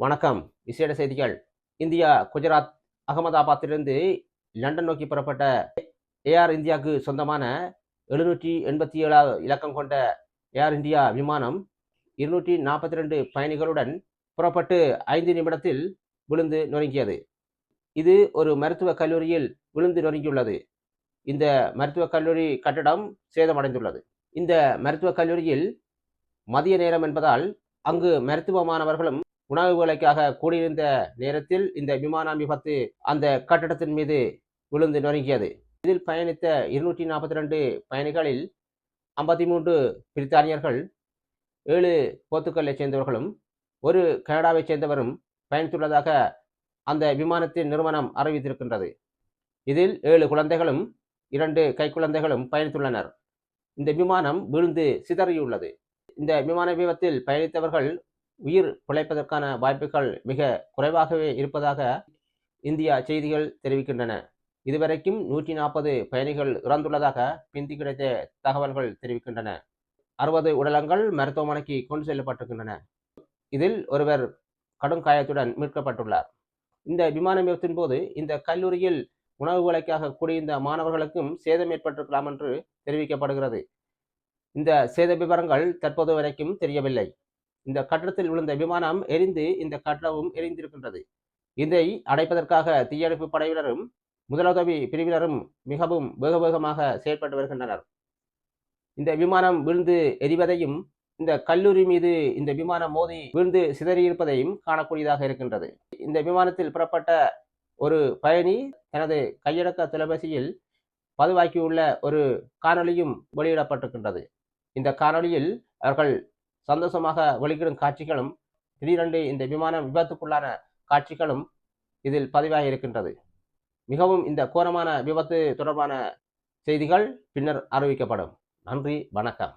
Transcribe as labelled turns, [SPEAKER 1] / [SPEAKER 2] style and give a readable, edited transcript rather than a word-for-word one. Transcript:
[SPEAKER 1] வணக்கம். விசேட செய்திகள். இந்தியா குஜராத் அகமதாபாத்திலிருந்து லண்டன் நோக்கி புறப்பட்ட ஏர் இந்தியாவுக்கு சொந்தமான 787 இலக்கம் கொண்ட ஏர் இந்தியா விமானம் 242 பயணிகளுடன் புறப்பட்டு 5 நிமிடத்தில் விழுந்து நொறுங்கியது. இது ஒரு மருத்துவக் கல்லூரியில் விழுந்து நொறுங்கியுள்ளது. இந்த மருத்துவக் கல்லூரி கட்டடம் சேதமடைந்துள்ளது. இந்த மருத்துவக் கல்லூரியில் மதிய நேரம் என்பதால் அங்கு மருத்துவ மாணவர்களும் உணவு வேலைக்காக கூடியிருந்த நேரத்தில் இந்த விமான விபத்து அந்த கட்டடத்தின் மீது விழுந்து நொறுங்கியது. இதில் பயணித்த 242 பயணிகளில் 53 பிரித்தானியர்கள், 7 போர்த்துகலைச் சேர்ந்தவர்களும், 1 கனடாவைச் சேர்ந்தவரும் பயணித்துள்ளதாக அந்த விமானத்தின் நிறுவனம் அறிவித்திருக்கின்றது. இதில் 7 குழந்தைகளும் 2 கைக்குழந்தைகளும் பயணித்துள்ளனர். இந்த விமானம் விழுந்து சிதறியுள்ளது. இந்த விமான விபத்தில் பயணித்தவர்கள் உயிர் பிழைப்பதற்கான வாய்ப்புகள் மிக குறைவாகவே இருப்பதாக இந்தியா செய்திகள் தெரிவிக்கின்றன. இதுவரைக்கும் 140 பயணிகள் இறந்துள்ளதாக பிந்தி கிடைத்த தகவல்கள் தெரிவிக்கின்றன. 60 உடலங்கள் மருத்துவமனைக்கு கொண்டு செல்லப்பட்டிருக்கின்றன. இதில் ஒருவர் கடும் காயத்துடன் மீட்கப்பட்டுள்ளார். இந்த விமான விபத்தின் போது இந்த கல்லூரியில் உணவு வேலைக்காக கூடியிருந்த மாணவர்களுக்கும் சேதம் ஏற்பட்டிருக்கலாம் என்று தெரிவிக்கப்படுகிறது. இந்த சேத விவரங்கள் தற்போது வரைக்கும் தெரியவில்லை. இந்த கட்டடத்தில் விழுந்த விமானம் எரிந்து இந்த கட்டடமும் எரிந்திருக்கின்றது. இதை அடைப்பதற்காக தீயணைப்பு படையினரும் முதலுதவி பிரிவினரும் மிகவும் வேகமாக செயல்பட்டு வருகின்றனர். இந்த விமானம் விழுந்து எரிவதையும் இந்த கல்லூரி மீது இந்த விமானம் மோதி விழுந்து சிதறியிருப்பதையும் காணக்கூடியதாக இருக்கின்றது. இந்த விமானத்தில் புறப்பட்ட ஒரு பயணி தனது கையடக்க தொலைபேசியில் பதிவாக்கியுள்ள ஒரு காணொலியும் வெளியிடப்பட்டிருக்கின்றது. இந்த காணொலியில் அவர்கள் சந்தோஷமாக வெளியிடும் காட்சிகளும் திடீரென்று இந்த விமானம் விபத்துக்குள்ளான காட்சிகளும் இதில் பதிவாகி இருக்கின்றது. மிகவும் இந்த கோரமான விபத்து தொடர்பான செய்திகள் பின்னர் அறிவிக்கப்படும். நன்றி, வணக்கம்.